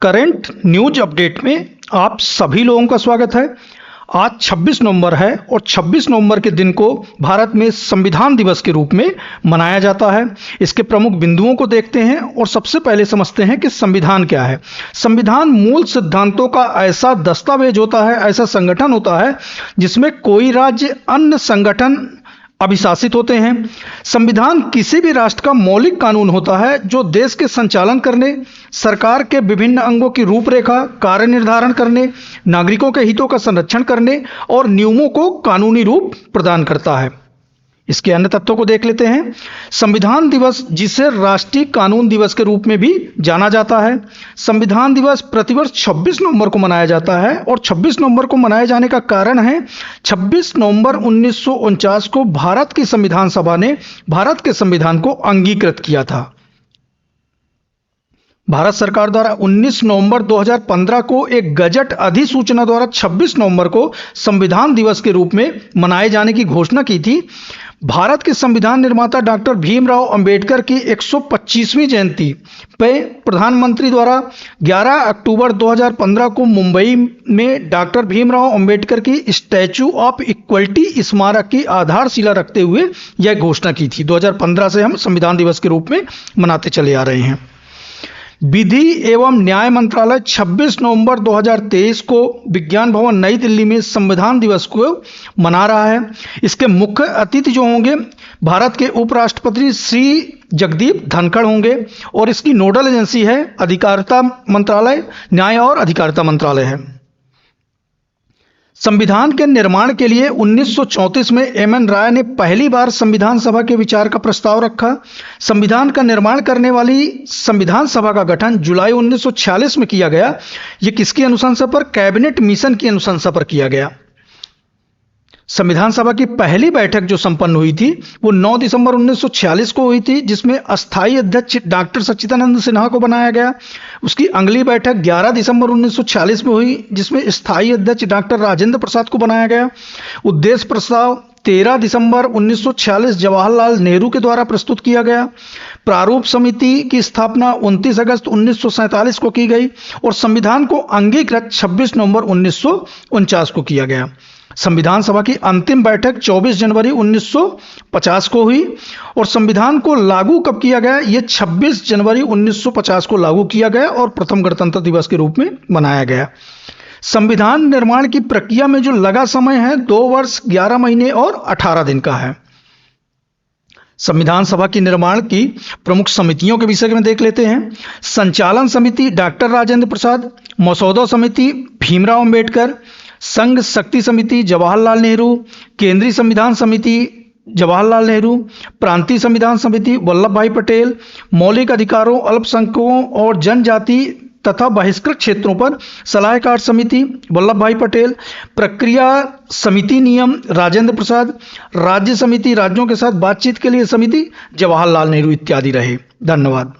Current news update में आप सभी लोगों का स्वागत है। आज 26 नवंबर है और 26 नवंबर के दिन को भारत में संविधान दिवस के रूप में मनाया जाता है। इसके प्रमुख बिंदुओं को देखते हैं और सबसे पहले समझते हैं कि संविधान क्या है। संविधान मूल सिद्धांतों का ऐसा दस्तावेज होता है, ऐसा संगठन होता है जिसमें कोई राज्य अन्य संगठन अभिशासित होते हैं। संविधान किसी भी राष्ट्र का मौलिक कानून होता है जो देश के संचालन करने, सरकार के विभिन्न अंगों की रूपरेखा, कार्य निर्धारण करने, नागरिकों के हितों का संरक्षण करने और नियमों को कानूनी रूप प्रदान करता है। इसके अन्य तत्वों को देख लेते हैं। संविधान दिवस, जिसे राष्ट्रीय कानून दिवस के रूप में भी जाना जाता है। संविधान दिवस प्रतिवर्ष 26 नवंबर को मनाया जाता है और 26 नवंबर को मनाए जाने का कारण है 26 नवंबर 1949 को भारत की संविधान सभा ने भारत के संविधान को अंगीकृत किया था। भारत सरकार द्वारा 19 नवंबर 2015 को एक गजट अधिसूचना द्वारा 26 नवंबर को संविधान दिवस के रूप में मनाए जाने की घोषणा की थी। भारत के संविधान निर्माता डॉक्टर भीमराव अंबेडकर की 125वीं जयंती पर प्रधानमंत्री द्वारा 11 अक्टूबर 2015 को मुंबई में डॉक्टर भीमराव अंबेडकर की स्टैच्यू ऑफ इक्वलिटी स्मारक की आधारशिला रखते हुए यह घोषणा की थी। 2015 से हम संविधान दिवस के रूप में मनाते चले आ रहे हैं। विधि एवं न्याय मंत्रालय 26 नवंबर 2023 को विज्ञान भवन नई दिल्ली में संविधान दिवस को मना रहा है। इसके मुख्य अतिथि जो होंगे भारत के उपराष्ट्रपति श्री जगदीप धनखड़ होंगे और इसकी नोडल एजेंसी है अधिकारिता मंत्रालय, न्याय और अधिकारिता मंत्रालय है। संविधान के निर्माण के लिए 1934 में एम.एन. राय ने पहली बार संविधान सभा के विचार का प्रस्ताव रखा। संविधान का निर्माण करने वाली संविधान सभा का गठन जुलाई 1946 में किया गया। यह किसकी अनुशंसा पर? कैबिनेट मिशन की अनुशंसा पर किया गया। संविधान सभा की पहली बैठक जो संपन्न हुई थी वो 9 दिसंबर 1946 को हुई थी, जिसमें अस्थायी अध्यक्ष डॉक्टर सच्चिदानंद सिन्हा को बनाया गया। उसकी अगली बैठक 11 दिसंबर 1946 में हुई, जिसमें स्थायी अध्यक्ष डॉक्टर राजेंद्र प्रसाद को बनाया गया। उद्देश्य प्रस्ताव 13 दिसंबर 1946 जवाहरलाल नेहरू के द्वारा प्रस्तुत किया गया। प्रारूप समिति की स्थापना 29 अगस्त 1947 को की गई और संविधान को अंगीकृत 26 नवंबर 1949 को किया गया। संविधान सभा की अंतिम बैठक 24 जनवरी 1950 को हुई और संविधान को लागू कब किया गया? ये 26 जनवरी 1950 को लागू किया गया और प्रथम गणतंत्र दिवस के रूप में मनाया गया। संविधान निर्माण की प्रक्रिया में जो लगा समय है 2 वर्ष 11 महीने और 18 दिन का है। संविधान सभा की निर्माण की प्रमुख समितियों के विषय में देख लेते हैं। संचालन समिति डॉक्टर राजेंद्र प्रसाद, मसौदा समिति भीमराव अंबेडकर, संघ शक्ति समिति जवाहरलाल नेहरू, केंद्रीय संविधान समिति जवाहरलाल नेहरू, प्रांतीय संविधान समिति वल्लभ भाई पटेल, मौलिक अधिकारों, अल्पसंख्यकों और जनजाति तथा बहिष्कृत क्षेत्रों पर सलाहकार समिति वल्लभ भाई पटेल, प्रक्रिया समिति नियम राजेंद्र प्रसाद, राज्य समिति राज्यों के साथ बातचीत के लिए समिति जवाहरलाल नेहरू इत्यादि रहे। धन्यवाद।